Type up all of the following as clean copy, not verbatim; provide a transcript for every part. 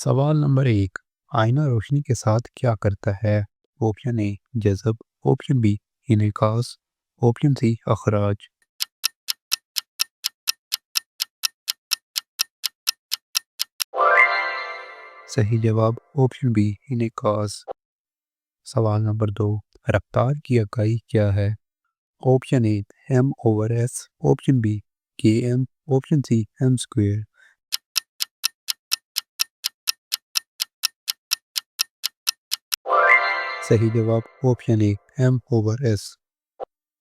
सवाल नंबर 1। आईना रोशनी के साथ क्या करता है? ऑप्शन ए जज़ब, ऑप्शन बी इन्इकास, ऑप्शन सी अखराज। सही जवाब ऑप्शन बी इन्इकास। सवाल नंबर 2। रफ्तार की इकाई क्या है? Option A M over S, option B K M, option C M square. सही जवाब option A M over S.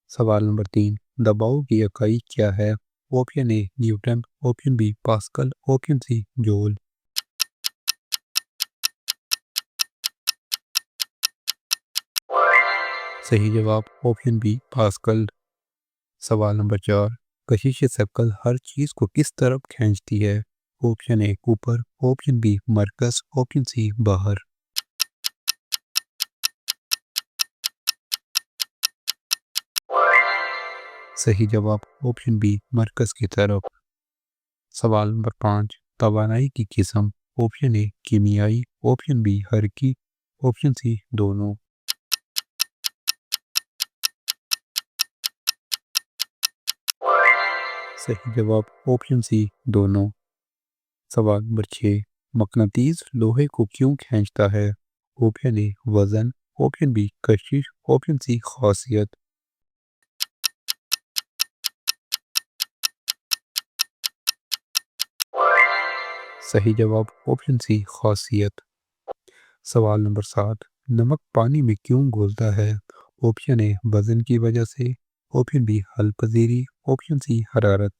सवाल नंबर 3। दबाव की इकाई क्या है? Option A newton, option B pascal, option C joule. सही जवाब ऑप्शन बी पास्कल। सवाल नंबर 4। कशिश शक्ल हर चीज़ को किस तरफ खींचती है? ऑप्शन ए ऊपर, ऑप्शन बी मरकज, ऑप्शन सी बाहर। सही जवाब ऑप्शन बी मरकज की तरफ। सवाल नंबर 5। तवानाई की किस्म? ऑप्शन ए कीमियाई, ऑप्शन बी हरकी, ऑप्शन सी दोनों। सही जवाब ऑप्शन सी दोनों। सवाल नंबर 6। मकनातीस लोहे को क्यों खींचता है? ऑप्शन ए वजन, ऑप्शन बी कशिश, ऑप्शन सी खासियत। सही जवाब ऑप्शन सी खासियत। सवाल नंबर 7। नमक पानी में क्यों घुलता है? ऑप्शन ए वजन की वजह से, ऑप्शन बी हल पजीरी, ऑप्शन सी हरारत।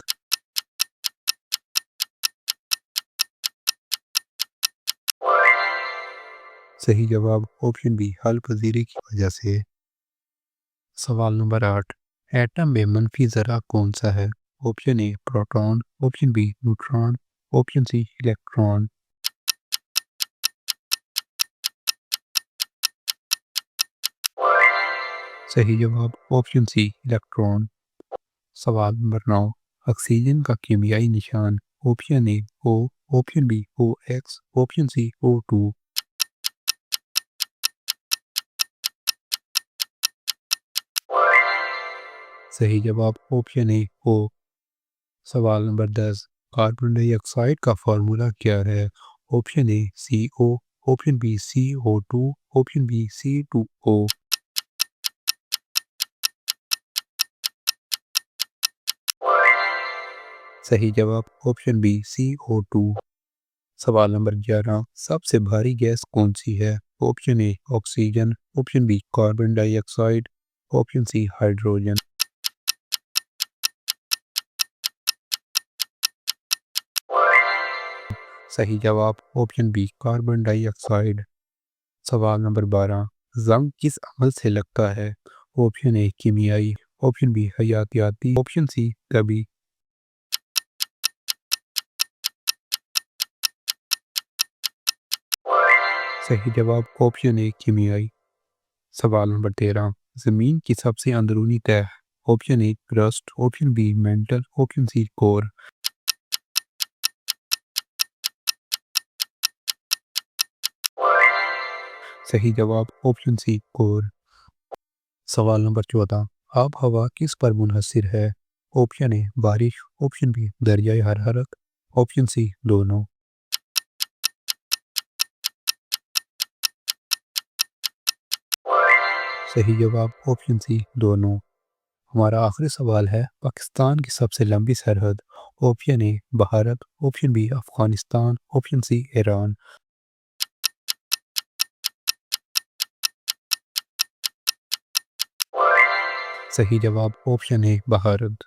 सही जवाब ऑप्शन बी हल पजीरी की वजह से। सवाल नंबर 8। एटम में मनफी ज़रा कौन सा है? Option A proton, option B neutron, option C electron. सही जवाब ऑप्शन सी इलेक्ट्रॉन। सवाल नंबर 9। ऑक्सीजन का कीमियाई निशान? Option A O, option B O X, option C O two. सही जवाब ऑप्शन ए ओ। सवाल नंबर 10। कार्बन डाइऑक्साइड का फार्मूला क्या है? Option A C O, option B C O two, option B C two O. सही जवाब option B C O to. सवाल number 11। सबसे भारी गैस कौन सी है? Option A oxygen, option B carbon dioxide, option C hydrogen. सही जवाब ऑप्शन बी कार्बन डाइऑक्साइड। सवाल नंबर 12। जंग किस अमल से लगता है? ऑप्शन ए कीमियाई, ऑप्शन बी हयातियाती, ऑप्शन सी तभी। सही जवाब ऑप्शन ए कीमियाई। सवाल नंबर 13। ज़मीन की सबसे अंदरूनी तह? Option A crust, option B mantle, option C core. सही जवाब ऑप्शन सी कोर। सवाल नंबर 14। आब हवा किस पर मुनहसर है? ऑप्शन ए बारिश, ऑप्शन बी दरियाई हरारत, ऑप्शन सी दोनों। सही जवाब ऑप्शन सी दोनों। हमारा आखिरी सवाल है, पाकिस्तान की सबसे लंबी सरहद? Option A Bharat, option B Afghanistan, option C Iran. सही जवाब ऑप्शन ए भारत।